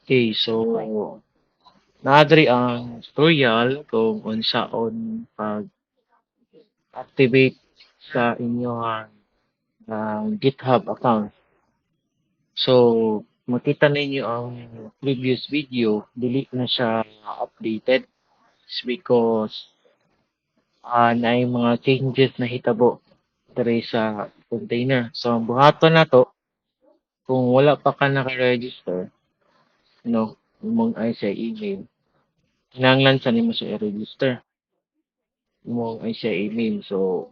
Okay, so naadri ang tutorial kung unsaon pag-activate sa inyong GitHub account. So, makita ninyo ang previous video, dili na siya updated. It's because na mga changes na hitabo diri sa container. So, ang buhaton na to, kung wala pa ka naka-register, no, imong ay sa email, kinahanglan sa nimo siya i-register. Imong ay sa email. So,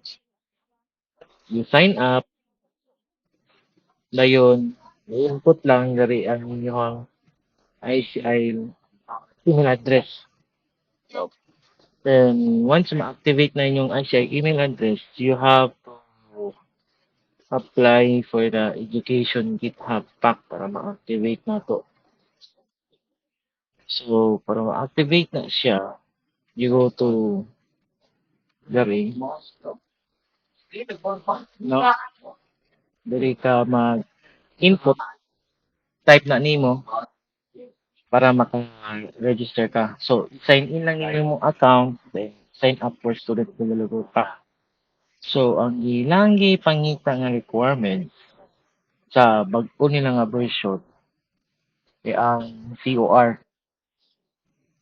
you sign up, dayon, i-input lang dari ang inyong ICI email address. So, then, once ma-activate na inyong ICI email address, you have to apply for the education GitHub pack para ma-activate na to. So, para ma-activate na siya, you go to dari, no? Dari ka mag-input, type na nimo para maka-register ka. So, sign in lang yung imong account, then sign up for student developer pack. So, ang ilang pangita nga requirement sa bag-o nila nga version ay ang COR.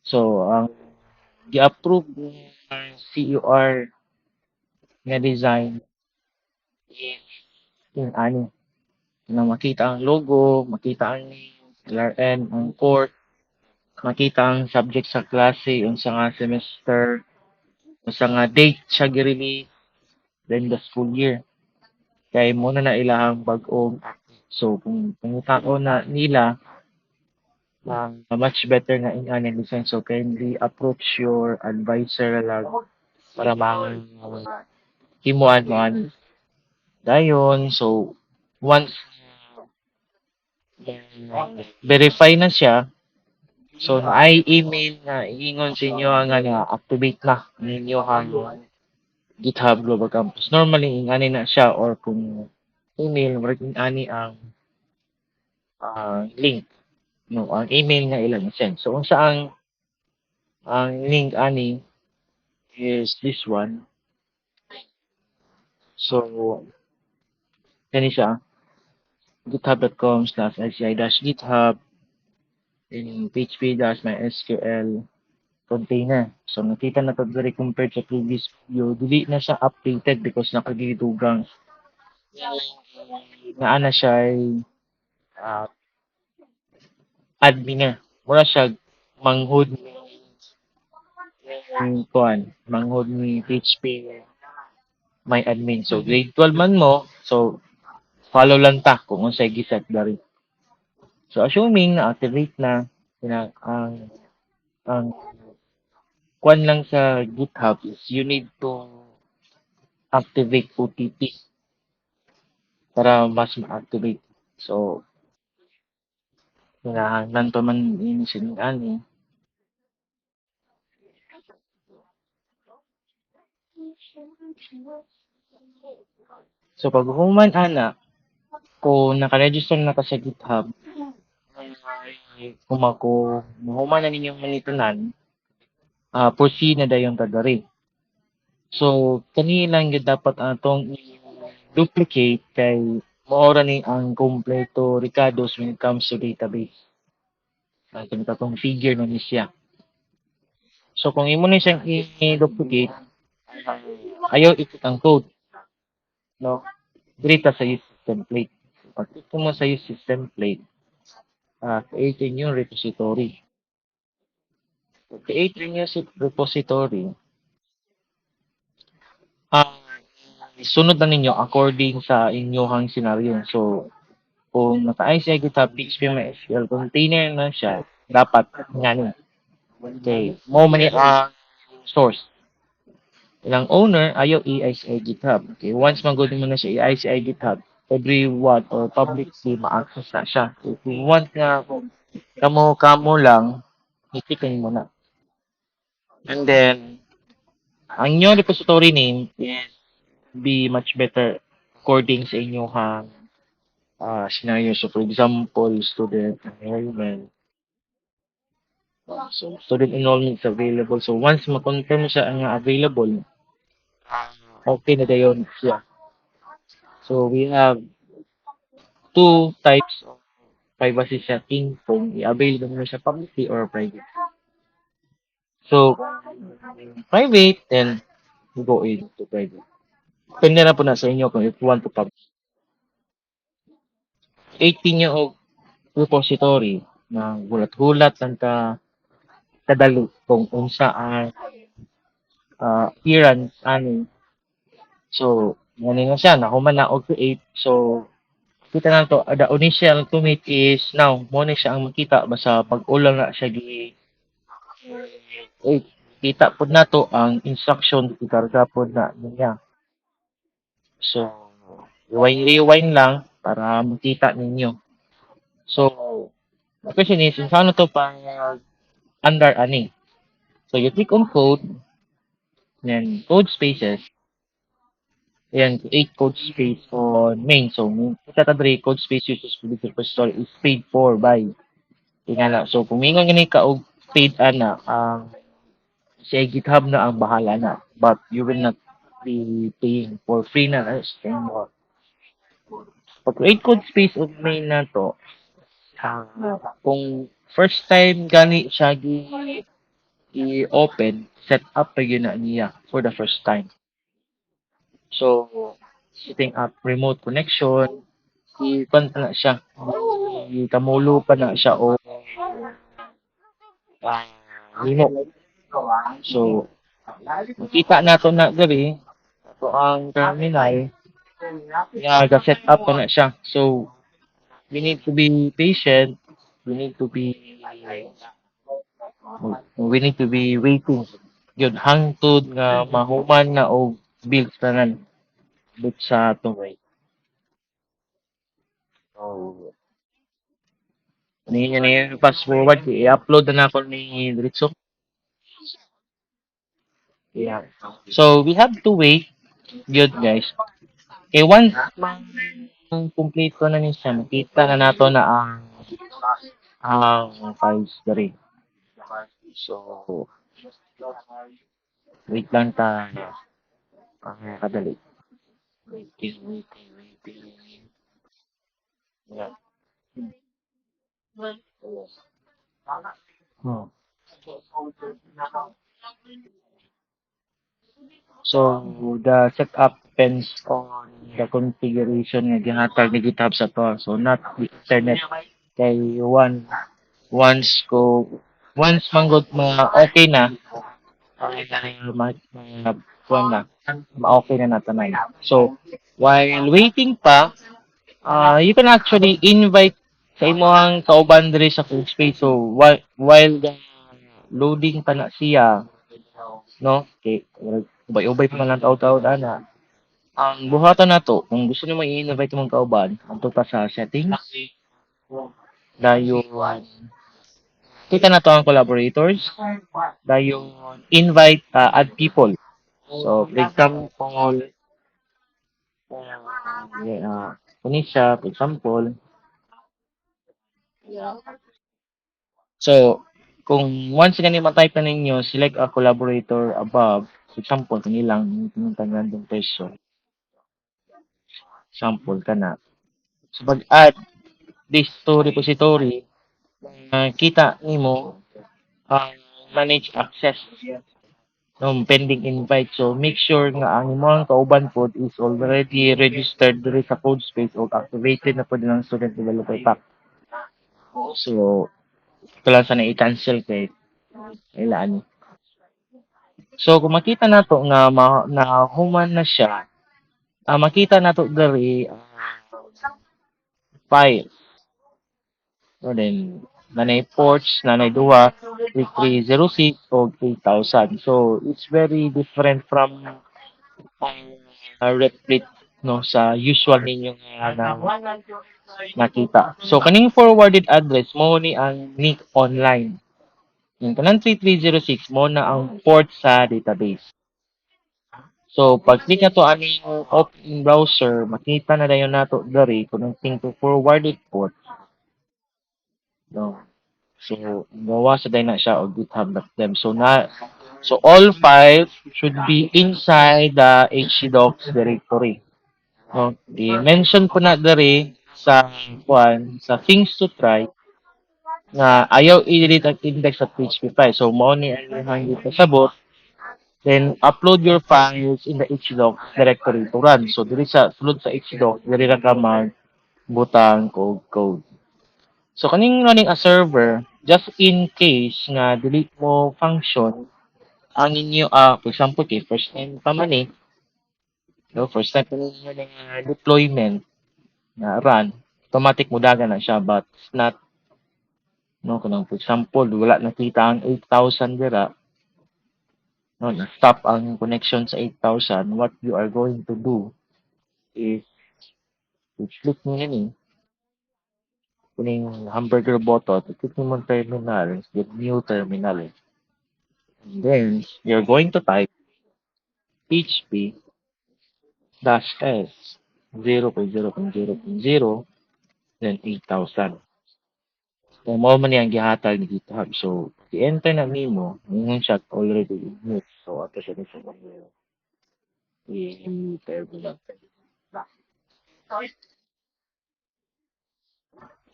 So, ang gi-approve ng COR nga design is yung ani na makita ang logo, makita ang name, LRN, ang course, makita ang subject sa klase, unsa nga semester, unsa nga date siya gi-release, then the school year. Kay mo na ilahang bag-ong so kung pangutao na nila much better nga in an design so kindly approach your advisor lang para himuan mo dayon so once verify na siya so ay email na iingon sa inyo nga activate na ninyo ang GitHub Global Campus normally ingani na siya or kung email working ani ang link no ang email nga ilang send so unsa ang link ani is this one so kani siya github.com/ici-github in php-mysql container. So, nakita na to very compared sa previous video. Dili na siya updated because nakagidugang nga ana siya ay admin na. Mura siya manghod ni kuan, manghod ni PHP my admin. So, grade 12 man mo. So, follow lang ta kung unsay giset dari. So, assuming na activate na ang kuan lang sa GitHub is you need to activate OTP para mas ma-activate. So, kinahanglan pa man ini ani. So, pag human ana, kung naka-register na ka sa GitHub, kung human na ninyong manitunan, proceed na dayon tagari. So, kanilang gyud dapat atong duplicate kay maora ni ang kompleto recados when it comes to database. Kung katong figure na ni siya. So, kung imo ni siyang i-duplicate, ayaw ikot ang code. No? Dito sa use template. Pag ito mo sa use template, create a new repository. Create a new repository. Ah, sunod na ninyo according sa inyong scenario. So, kung naka-ICI GitHub PHP MySQL container na siya, dapat nga ni. Okay. Mo man ang source. Ilang owner, ayaw i-ICI GitHub. Okay. Once magod mo na siya i-ICI GitHub, everyone or publicly ma-access na siya. So, if you want nga kamo lang, itikin mo na. And then, ang inyong repository name is be much better according sa inyong scenario. So, for example, student environment. So, student enrollment is available. So, once ma-confirm siya nga available, okay na dayon siya. So, we have two types of privacy setting kung i-avail mo siya publicly or private. So, private, then you go into private. Depende na po na sa inyo kung if you want to publish. 18 nyo og repository na gulat-gulat lang ka kadali kung unsa ang appearance ani. So, ano na siya, nahuman na og create. So, kita na to, the initial commit is now, mo na siya ang makita basta pag-ulang na siya gi eh, kita po na to ang instruction ikarga po na niya. So, rewind lang para makita ninyo. So, the question is, paano to pang under ani? So, you click on code, then code spaces, then create code space on main. So, kita tadre code space uses for this repository is paid for by tingala. So, kung mingon gani ka og paid ana, ang si GitHub na ang bahala na. But you will not be paying for free na anymore. Pag create code space og main na to, kung first time gani siya i-open, set up pa yun na niya for the first time. So, setting up remote connection, i-pan pa na siya, i-kamulo pa na siya o remote. So, makita nato na diri, ito ang terminal, ga-set up pa na siya. So, we need to be patient, we need to be waiting yun hangtod nga mahuman na og build tanan but sa atong way. So, ni fast forward i-upload na ako ni diretso. Yeah. So we have to wait good guys. Okay, once complete ko na ni siya, makita na nato na ang files diri. So wait lang ta kadali. Waiting. Yeah. Hmm. So, the setup depends on the configuration nga gihatag ni GitHub sa to. So, not the internet. Kay once manggod okay na, okay na yung kuwan na, okay na natanay. So, while waiting pa, you can actually invite sa imong kauban diri sa full space. So, while the loading pa na siya, no? Okay, ubay-ubay pa man lang tao-tao ana. Ang buhatan nato, kung gusto nimo i-invite mong kauban, adto pa sa settings, dayon kita na to ang collaborators, dayon invite add people. So, for example, kuni siya, for example, so, kung once gani ma-type na ninyo, select a collaborator above, for example, kanilang pinuntan random person, sample ka na. So, pag-add this to repository, kita nimo ang manage access no pending invite. So make sure nga ang imong kauban pod is already registered diri sa code space o activated na pod ng student developer pack. So ito lang sana i-cancel kay ilaan. So kung makita nato nga na human na siya, makita nato diri file. So then nanay ports, nanay duha, 3306 o 8000. So it's very different from replete no sa usual ninyo nga nakita. So kaning forwarded address mo ni ang link online. Yung kanang 3306 mo na ang port sa database. So pag click na to aning open browser, makita na dayon nato diri connecting to forwarded port. No. So gawa sa day na siya og github.dev. So all files should be inside the htdocs directory. No, i-mention ko na diri sa sa things to try nga ayaw i-delete ang index at PHP file. So mo ni ang dito sabot. Then upload your files in the htdocs directory to run. So diri sa sulod sa htdocs diri ra ka butang code. So kaning running a server, just in case nga delete mo function ang inyo, for example, kay first time pa man no, first time pa ninyo ng deployment na run, automatic mo dagan na siya, but it's not, no, kanang for example, wala nakita ang 8,000 dira, no, na-stop ang connection sa 8,000, what you are going to do is, click mo yan kuning hamburger button, click mo ang terminal, get new terminal. And then, you're going to type php dash s 0.0.0.0 then 8,000. So, mao man yang gihatag ni GitHub. So, i-enter na nimo, ingon siya already in use. So, ato siya ni sa i-terminal.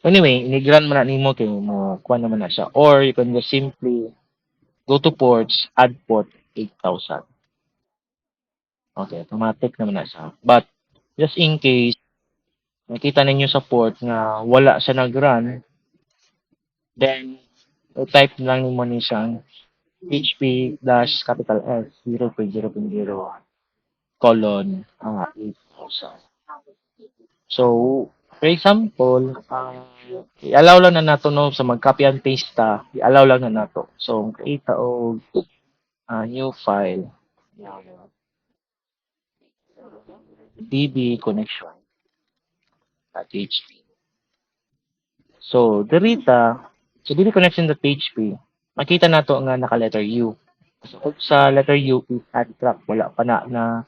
Anyway, inigran man na nimo kay mo kuha naman na siya. Or you can just simply go to ports, add port 8,000. Okay, automatic naman na siya. But, just in case, nakita ninyo sa port nga wala siya nag-run, then, type lang nimo ni siyang HP dash capital S 0.0.0 colon 8,000. So, for example, i-allow lang na nato no sa mag-copy and paste ta, i-allow lang na nato. So, create og new file db connection.php. So, so db connection.php, makita nato nga naka letter U. So, sa letter U is add track, wala pa na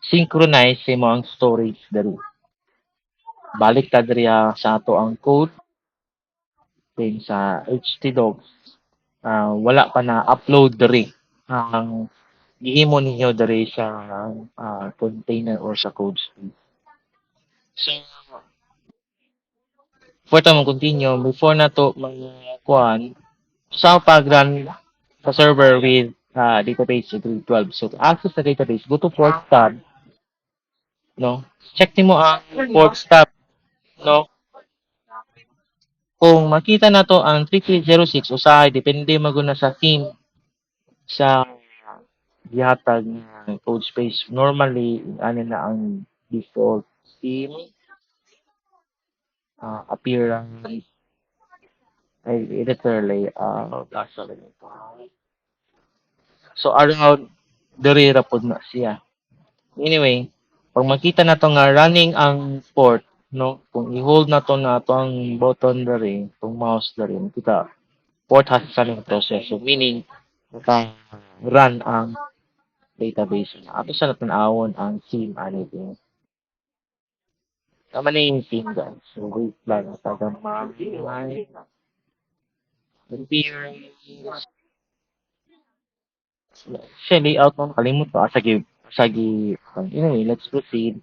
synchronize sa mo ang storage dali. Balik ta diri sa ato ang code then sa htdocs wala pa na upload diri ang gihimo ninyo diri sa container or sa code space. So before ta continue, before na to mga kuan sa pag-run sa server with database 312. So to access the database, go to port tab, no? Check nimo ang port tab, no? Kung makita na to ang 3306 usahay depende maguna sa theme sa gihatag nga code space. Normally ano na ang default theme appearance ay editor layout so around diri ra pod na siya. Anyway, pag makita na to nga running ang port, no, kung i-hold na to ang button diri, itong mouse diri, kita port has running process. So meaning run ang database na. Ato sa natanawon ang theme anything. Tama na yung theme guys. So wait lang. Tagang appearance. Siya layout mo. Kalimut pa. Asagi. Anyway, let's proceed.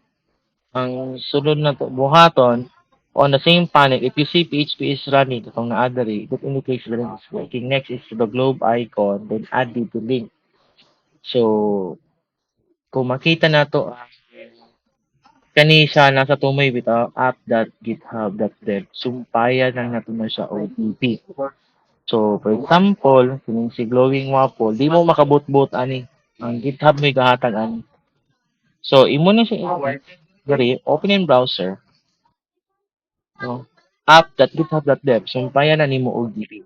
Ang sunod na to, buhaton, on the same panel, if you see PHP is running, itong na-add that indicates the link is working. Next is to the globe icon, then add the link. So, kung makita na to, kani siya nasa tumoy bitaw app.github.dev. Sumpayan lang nato na siya OTP. So, for example, kining si Glowing Waffle, di mo makabut-but ani. Ang GitHub may gahatag ani. So, imo na siya diri, open in browser. No? app.github.dev. Sumpayan na nimo og DB.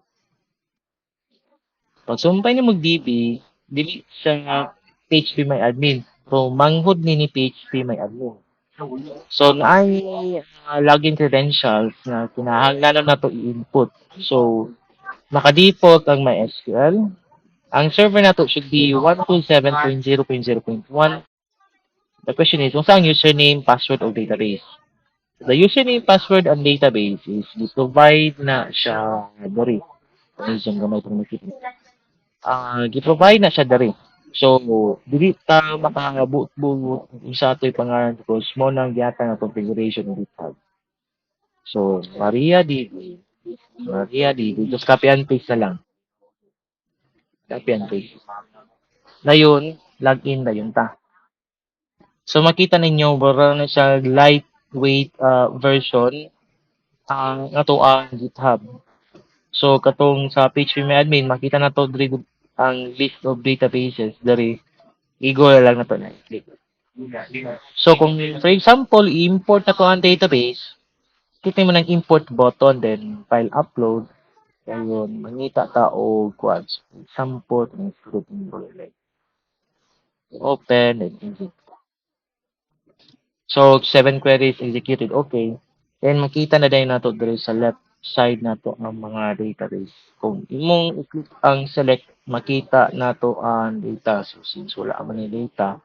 Pag sumpay nimo og DB, dili siya PHP may admin. So, manghod ni PHP may admin. So, naay login credentials na kinahanglan na to i-input. So, naka-default ang MySQL. Ang server na to should be 127.0.0.1. The question is, kung saan username, password, o database? The username, password, and database is provide na siya diri Isang gamay itong makita. Gi-provide na siya dari. So, dili ta makabuot-buot sa ato'y pangalan because mo nang giyata nga configuration ng GitHub. So, Maria DB, just copy and paste na lang. Copy and paste. Dayon, login na yun ta. So, makita ninyo, bara na siya lightweight version ang ato ang GitHub. So, katong sa PHP makita na to diri ang list of databases dari igo na lang na to na click. So, kung for example, i-import na to ang database, kita mo ng import button, then file upload, ayun, mangita ta og quads. Example, like open, and execute. So, 7 queries executed, okay. Then, makita na din nato diri sa left side nato ang mga database. Kung imong i-click ang select, makita nato ang data. So, since wala man ni data,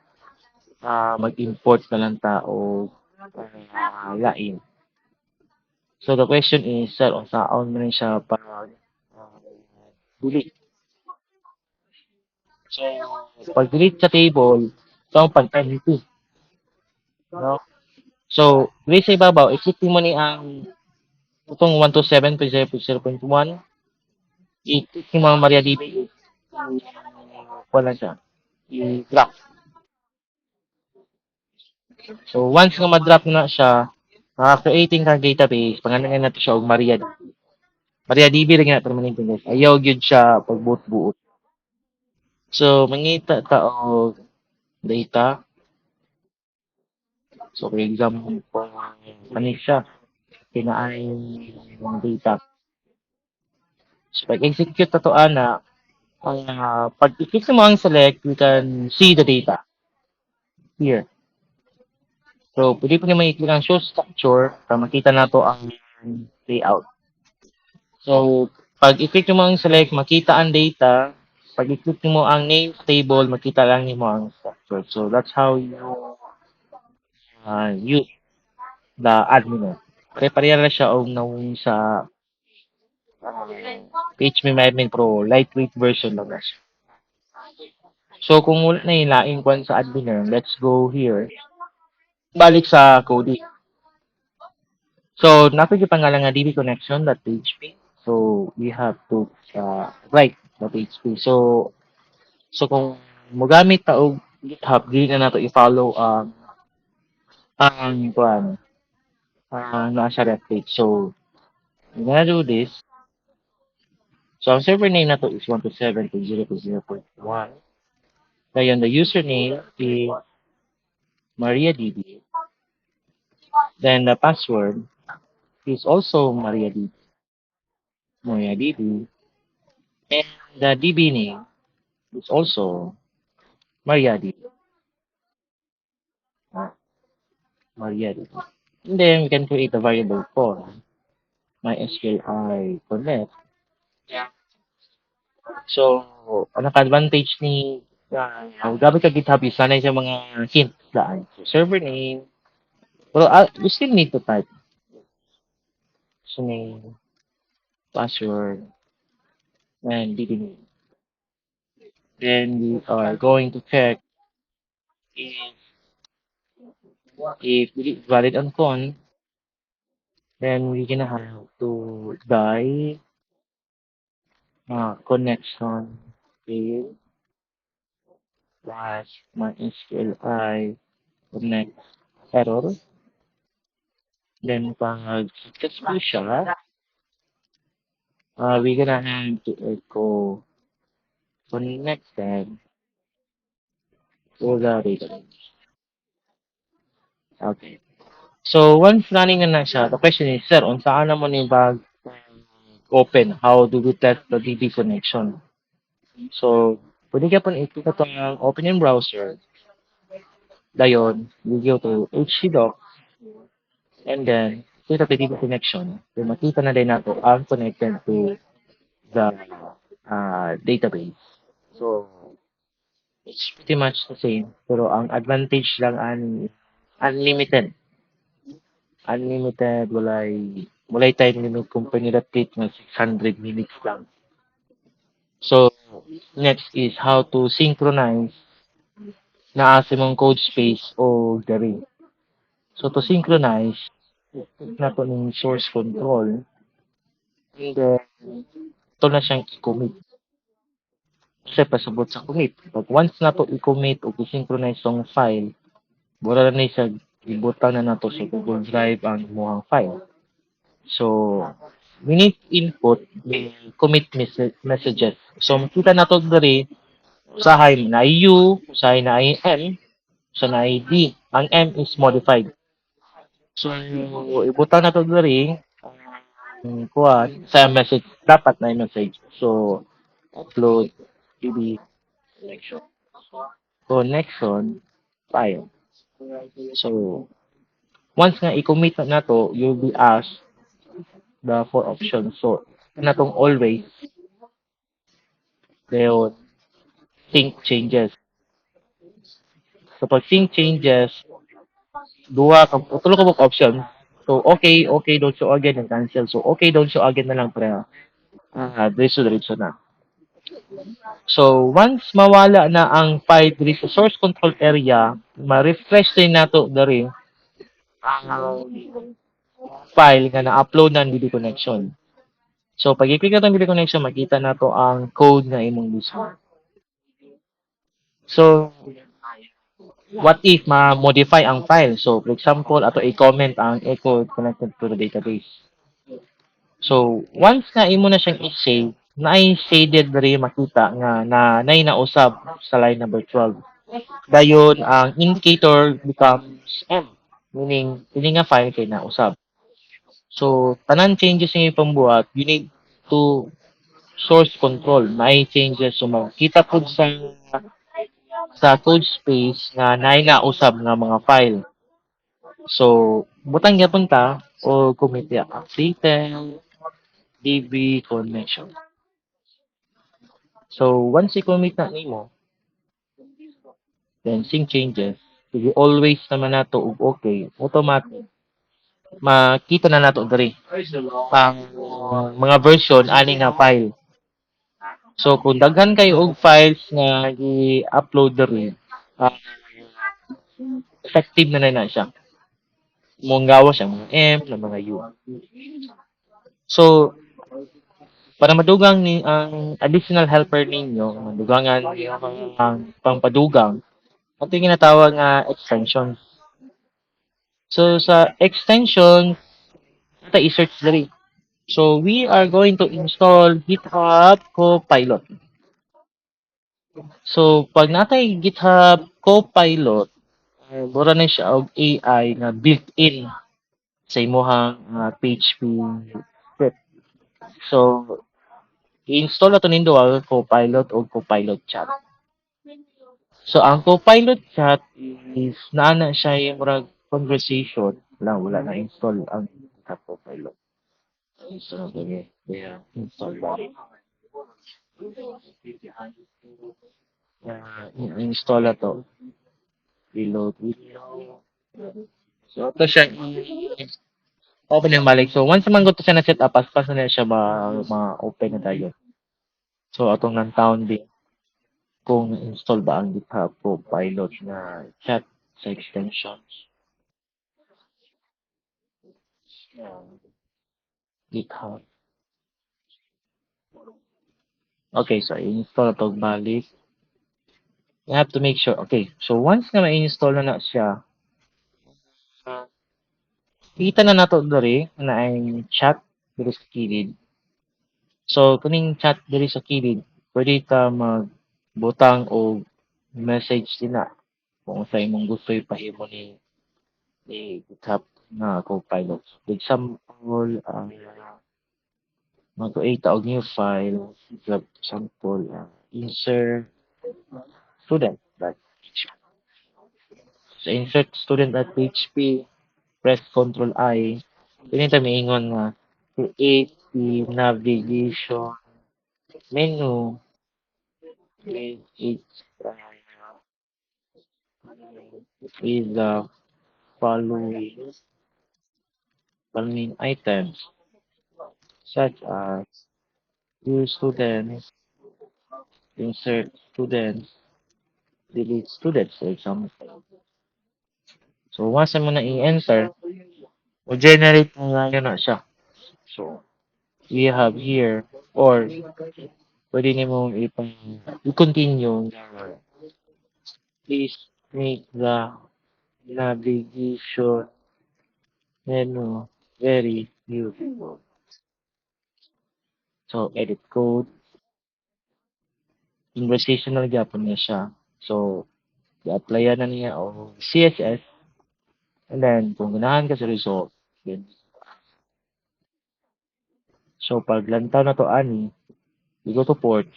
mag-import na lang ta o lain. So, the question is, sir, unsaon man siya para delete. So, pag delete sa table, ito ang pag-empty. No? So, dili sa ibabaw, i-click mo ni ang itong 127.0.0.1, i-click mo ang MariaDB, wala siya, i-drop. So, once nga ma-drop na siya, creating kang database, pangalan natin siya og MariaDB. MariaDB rin nga permanente guys. Ayaw gyud siya pag buot-buot. So, mangita ta og data. So, for example, panig siya, kinaay ng data. So, pag-execute na to, pag i-click mo ang select, you can see the data here. So, pwede po naman i-click ang show structure para makita na to ang layout. So, pag i-click mo ang select, makita ang data. Pag i-click mo ang name table, makita lang mo ang structure. So, that's how you use the admin. Okay, pareha na siya og nawong sa PHP Admin Pro lightweight version lang na siya. So, kung wala na yung laing kwan sa admin, let's go here. Balik sa coding. So, nato yung pangalan nga dbconnection.php. So, we have to write .php. So kung mogamit ta og GitHub, dili na nato i-follow ang kwan nasa ref page. So, we're gonna do this. So, ang server name nato is 127.0.0.1. Ngayon, the username is MariaDB. Then, the password is also MariaDB. MariaDB. And the DB name is also MariaDB. MariaDB. And then, we can create a variable for MySQLi connect. So, ang naka-advantage ni gamit ka GitHub is sanay sa mga hint daan. So, server name. Well, we still need to type name, password, and DB name. Then we are going to check if it's valid on con. Then we're gonna have to die connection fail slash MySQLi connect error. Then pag successful siya, we're gonna have to echo connected to the database. Okay. So once running na siya, the question is, sir, unsaan na mo ni bag open? How do we test the DB connection? So, pwede ka pong i-click ito ang open in browser. Dayon, you go to htdoc and then click the DB connection. So, makita na din nato ang connected to the database. So, it's pretty much the same. Pero ang advantage lang unlimited. Unlimited, walay time limit kung pinirat-rate ng 600 minutes lang. So, next is how to synchronize na asa mong code space o diri. So, to synchronize, na to ng source control, and then, ito na siyang i-commit. Kasi pasabot sa commit. Pag once na to i-commit o i-synchronize tong file, mura na ni siya ibutang na nato sa Google Drive ang imuhang file. So, we need input may commit messages. So, makita na to diri usahay na U, usahay na M, so na D. Ang M is modified. So, ibutang na to diri kuan sa message dapat na message. So, upload DB connection file. So, once nga i-commit na to, you'll be asked the four options. So, na tong always, then sync changes. So, pag sync changes, tulo ka mo option. So, okay, okay, don't show again, and cancel. So, okay, don't show again na lang pre. Diretso-diretso na. So, once mawala na ang file diri sa source control area, ma-refresh din nato dari ang file nga na-upload na video connection. So, pag i-click na video connection, makita na to ang code nga imong gusto. So, what if ma-modify ang file? So, for example, ato i-comment ang echo connected to the database. So, once na imo na siyang i-save, na-i shaded diri makita nga na nay nausab sa line number 12. Dayon, ang indicator becomes M, meaning ini nga file kay nausab. So, tanan changes nga ipambuhat, you need to source control, may changes so makita pud sa code space nga nay nausab nga mga file. So, butang gyapon ta o commit ya updated DB connection. So, once i-commit na nimo, then sync changes. Sige, always naman nato ug okay, automatic. Makita na nato diri ang mga version ani nga file. So, kung daghan kayo og files nga i-upload diri, uh, effective na siya. Mong gawas ang mga M, ng mga U. So, para madugang ni ang additional helper ninyo, madugangan ang pangpadugang, ito yung ginatawag nga extension. So, sa extension, ito i-search dali. So, we are going to install GitHub Copilot. So, pag natay GitHub Copilot, mura na siya og AI nga built-in sa imuhang PHP script. So, i-install na to nindo ang Copilot o Copilot chat. So, ang Copilot chat is naana siya yung murag conversation. Wala na install ang Copilot. So, okay. Yeah, install ba? Install na to. Reload video. So, ito siya open yung balik. So, once naman ko to siya na set up, pas na siya ma-open na tayo. So, atong ng town din kung install ba ang GitHub Copilot na chat sa extensions. GitHub. Okay, so i-install na to balik. You have to make sure. Okay, so once na ma-install na siya, kita na nato diri na ay chat diri sa kilid. So, kuning chat diri sa kilid, pwede ka magbutang o message din na kung sa imong gusto ipahimo ni GitHub na Copilot. For example, mag-create og new file. For example, insert student. Like, so, insert student at PHP, press Ctrl I. Pinita miingon nga create the navigation menu with its with the following items such as new students, insert students, delete students, for example. So, once mo na i-enter, generate na yun na siya. So, we have here, or pwede nyo i-continue na please make the navigation menu very useful. So, edit code, conversational gyapon niya siya. So, i-applyan na niya o CSS, and then, kung ganahan ka sa result, then, so, pag lantaw na to ani, you go to port,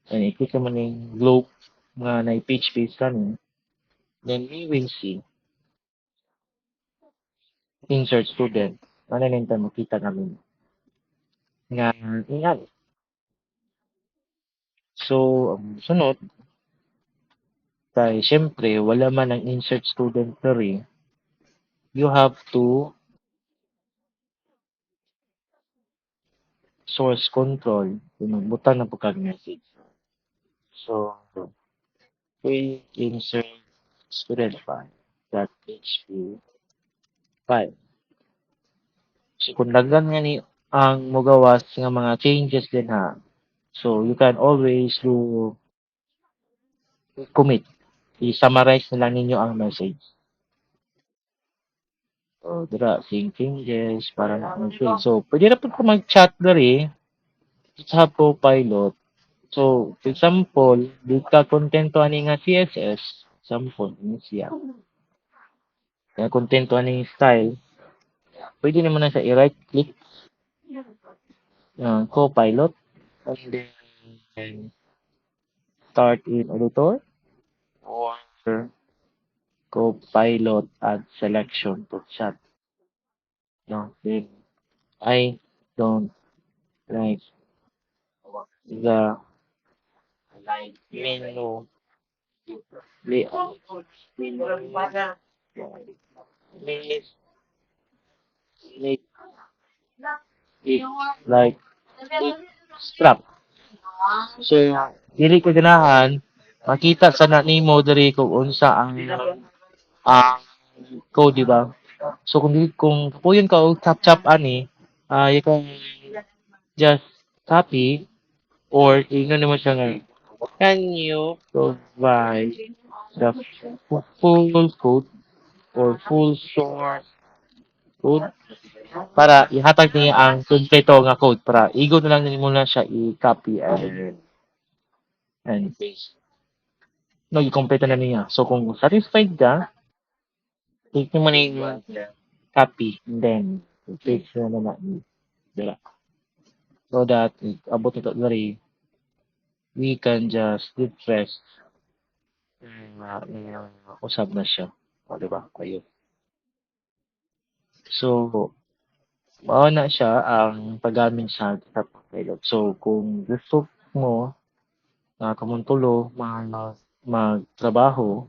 and i-click naman yung globe nga na page page kanin, then we will see insert student. Ano nito makita namin nga ingat. So, ang sunod, kay syempre, wala man ang insert student na rin, you have to source control kung butang na pagkag-message. So, we insert student file that PHP file. So, kung daghan nga ni ang mugawas nga mga changes din ha. So, you can always do commit. I-summarize na lang ninyo ang message. So, dira, sync changes, para na okay. So, pwede na po ko mag-chat dari sa Copilot. So, for example, di ka kontento ani nga CSS, example, ini siya. Kaya kontento ani style, pwede naman na siya i-right click Copilot, and then start in editor, or Copilot add selection to chat. No, then I don't like the menu layout. Please make it like strap. So, dili ko ganahan, makita sa na nimo diri kung unsa ang code, di ba? So, kung kapuyon ka og chap-chap ani, you can just copy or ingnan naman siya nga, can you provide the full code or full source code para ihatag niya ang kumpleto nga code para igo na lang nimo na siya i-copy and paste. No, i-complete na niya. So, kung satisfied ka, click mo na yung copy and then paste na naman. Dila. So that abot ito dari, we can just refresh usab na siya. O, diba? Ayun. So, mao na siya ang paggamit sa pilot. So, kung gusto mo kamuntulo magtrabaho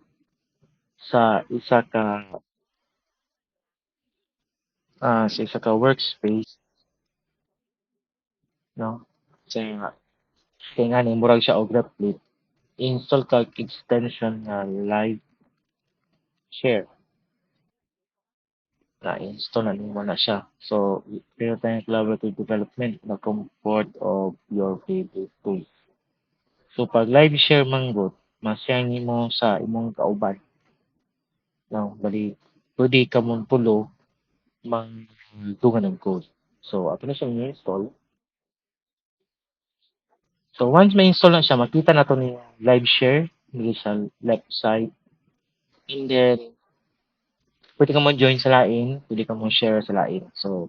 sa isa ka workspace, no? Kaya nga ni murag siya og Replit, install kag extension nga live share. Na-install na nimo na siya. So, real-time collaborative development na comfort of your favorite tools. So, pag live share manggod, masaya nimo sa imong kauban. No, bali, pwede ka mong pulo tungan ng code. So, ato na siyang install. So, once ma-install na siya, makita na to ni live share dito sa left side. And then, pwede ka mo join sa lain, pwede ka mo share sa lain. So,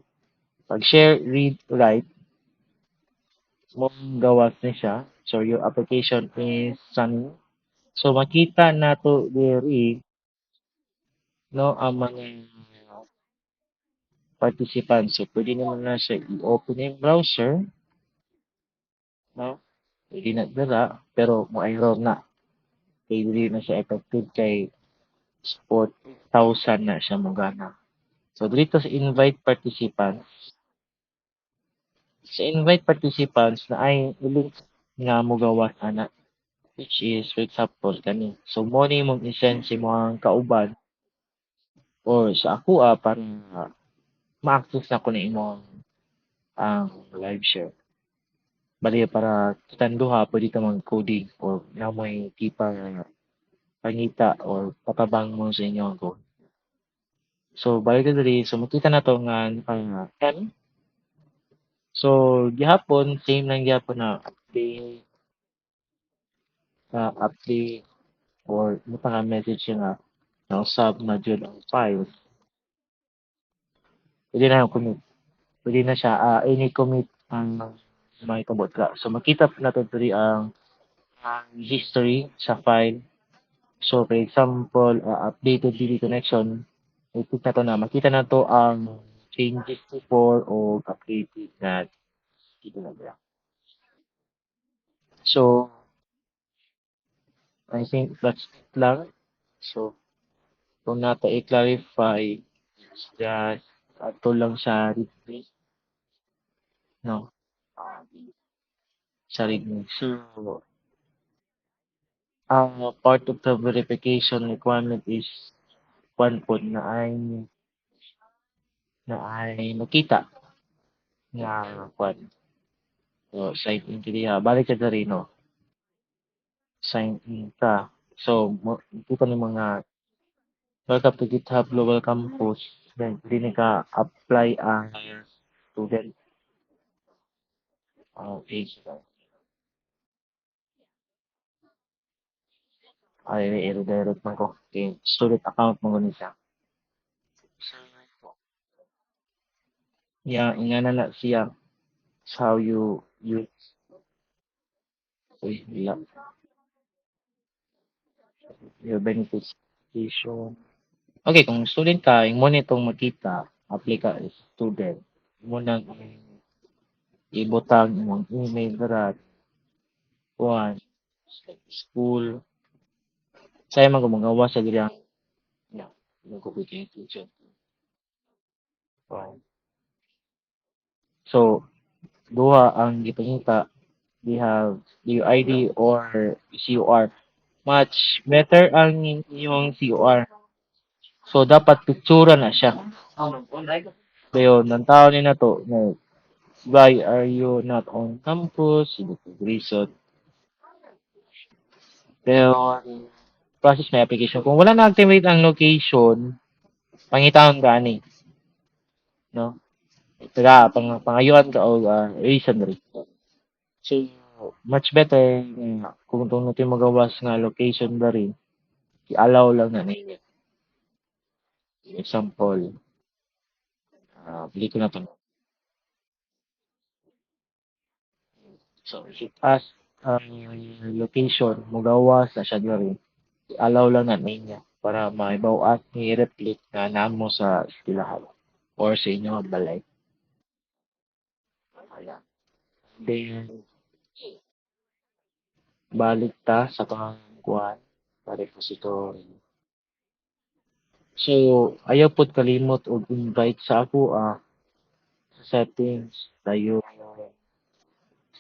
pag share, read, write, mong gawas na siya. So, your application is running. So, makita na to diri, no, ang mga participants. So, pwede naman na siya i-open yung browser, no? Pwede na dira, pero mo error na. Kaya hindi na siya effective kay 4,000 na siya mo gana. So, dito sa invite participants, na ay link nga mogawas ana, which is for example kani. So mo ni mong i-send sa imong kauban or sa ako para ma-access na ko na imong live share. Bali para kitang duha pwede ka mag-coding or namoy tipa pangita or patabang mo sa inyo ang goal. So balik na diri, so makita na to nga M. So gihapon same lang gihapon na update or mo pa nga message siya nga na usab na jud ang file. Pwede na yung commit. Pwede na siya any commit ang may kabot ka. So makita na to diri ang history sa file. So for example, updated DB connection, i-click na to na makita na to ang changes before o updated na dito na ba. So I think that's it lang. So kung nato i-clarify, it's just ato lang sa replay, no? Ah, sa replay. So part of the verification requirement is one po na ay makita nga kwan. So sign in kini balik ka diri no. Sign in ka. So makita ni mga welcome to GitHub Global Campus. Then dili ka apply ang student page. Ay i-redirect man ko. Okay. Student account mo gani siya. Yeah, ingana na siya. It's how you use wala, your benefits application. Okay, kung student ka, yung mo nitong makita, apply ka as student. Mo nang ibutang imong email dira, kuan, school. Saya man gumagawa sa diri ang yeah, yung communication. Kuan. So, duha ang gipangita, we have UID or CUR. Much better ang inyong CUR. So, dapat picture na siya. Dayon, ng tao ni na to, na, why are you not on campus? Hindi ko reason. Dayon, process my application. Kung wala na-activate ang location, pangitaon gani, no? Pangayuan ka o reason rin. So, much better kung itong natin magawas nga location na rin, i-allow lang na ninyo. Example, bili ko na ito. So, hit as location, magawas na siya na rin. I-allow lang na ninyo para maibaw at i-replicate na namo sa estilahan or sa inyo ang balay. Ayan. Then, balik ta sa pangkuhan sa repository. So, ayaw pod kalimot og invite sa ako sa settings tayo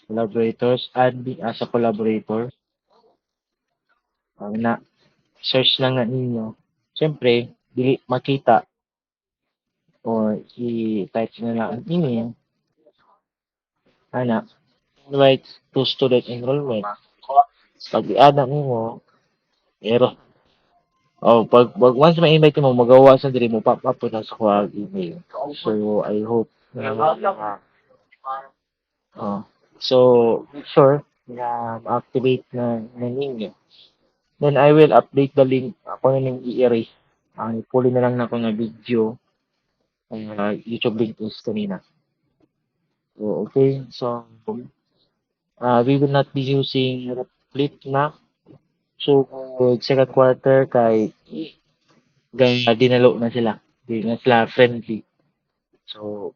collaborators add me as a collaborator. Ang na search lang na ninyo. Siyempre, dili makita or i-type na lang ang email. Ana, invite to student enrollment. Pag i-add na nimo, error. Pag once ma-invite mo, magawa sa diri mo, pop up po na sa kuha email. So, I hope na oh. So, make sure na activate na ninyo. Then, I will update the link. Ako na nang i-erase. Ipuli na lang na ako nga video. YouTube link is kanina. So, okay. So, we will not be using Replit na. So, second quarter kay dinalo na sila. Di na sila friendly. So,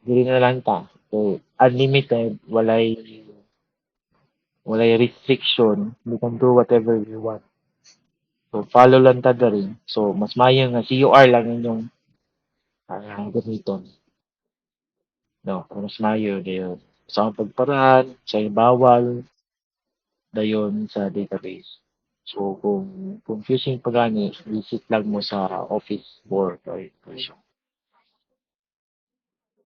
dili na lang ta. So, unlimited, walay restriction. We can do whatever we want. So, follow lang ta rin. So, mas mayo nga CUR lang inyong gamiton. No, mas mayo. Sa pagparaan, sa bawal, dayon sa database. So kung confusing pa gani, visit lang mo sa office for clarification.